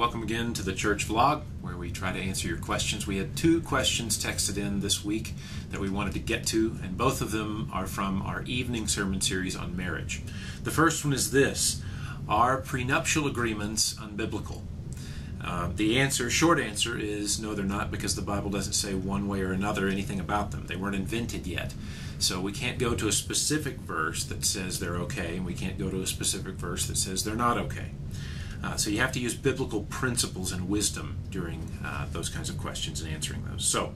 welcome again to the church vlog where we try to answer your questions. We had 2 questions texted in this week that we wanted to get to, and both of them are from our evening sermon series on marriage. The first one is this: are prenuptial agreements unbiblical? The short answer is no, they're not, because the Bible doesn't say one way or another anything about them. They weren't invented yet. So we can't go to a specific verse that says they're okay, and we can't go to a specific verse that says they're not okay. So you have to use biblical principles and wisdom during those kinds of questions and answering those. So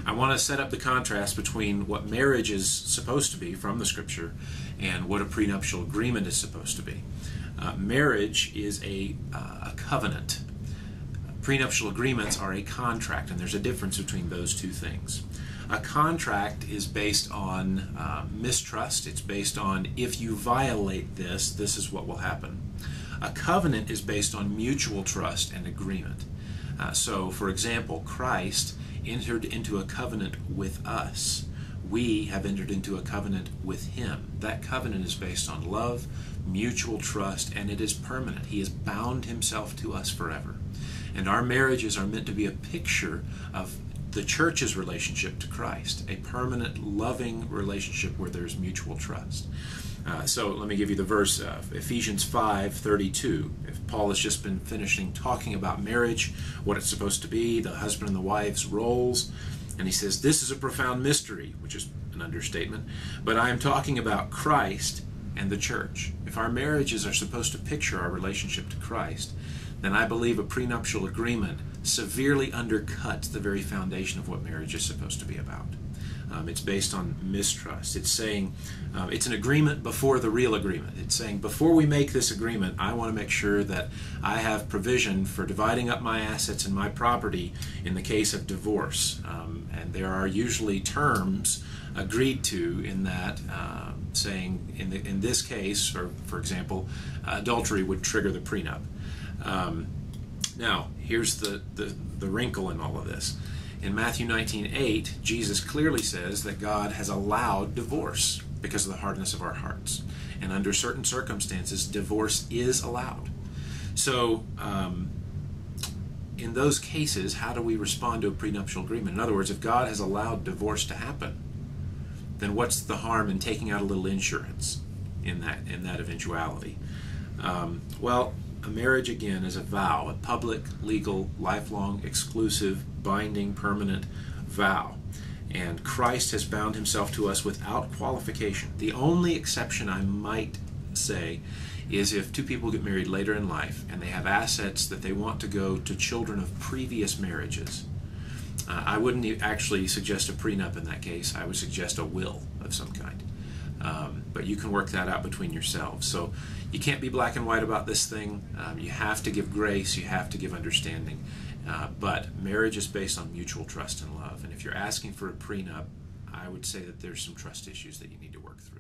I want to set up the contrast between what marriage is supposed to be from the Scripture and what a prenuptial agreement is supposed to be. Marriage is a covenant. Prenuptial agreements are a contract, and there's a difference between those two things. A contract is based on mistrust. It's based on, if you violate this, this is what will happen. A covenant is based on mutual trust and agreement. So, for example, Christ entered into a covenant with us. We have entered into a covenant with Him. That covenant is based on love, mutual trust, and it is permanent. He has bound Himself to us forever. And our marriages are meant to be a picture of the church's relationship to Christ, a permanent, loving relationship where there's mutual trust. So let me give you the verse, Ephesians 5:32. If Paul has just been finishing talking about marriage, what it's supposed to be, the husband and the wife's roles, and he says, "This is a profound mystery," which is an understatement, "but I am talking about Christ and the church." If our marriages are supposed to picture our relationship to Christ, then I believe a prenuptial agreement severely undercuts the very foundation of what marriage is supposed to be about. It's based on mistrust. It's saying, it's an agreement before the real agreement. It's saying, before we make this agreement, I want to make sure that I have provision for dividing up my assets and my property in the case of divorce. And there are usually terms agreed to in that, saying, in this case, or for example, adultery would trigger the prenup. Now, here's the wrinkle in all of this. In Matthew 19:8, Jesus clearly says that God has allowed divorce because of the hardness of our hearts. And under certain circumstances, divorce is allowed. So, in those cases, how do we respond to a prenuptial agreement? In other words, if God has allowed divorce to happen, then what's the harm in taking out a little insurance in that eventuality? Well, a marriage, again, is a vow, a public, legal, lifelong, exclusive, binding, permanent vow. And Christ has bound Himself to us without qualification. The only exception I might say is if 2 people get married later in life and they have assets that they want to go to children of previous marriages. I wouldn't actually suggest a prenup in that case. I would suggest a will of some kind. But you can work that out between yourselves. So you can't be black and white about this thing. You have to give grace. You have to give understanding. But marriage is based on mutual trust and love. And if you're asking for a prenup, I would say that there's some trust issues that you need to work through.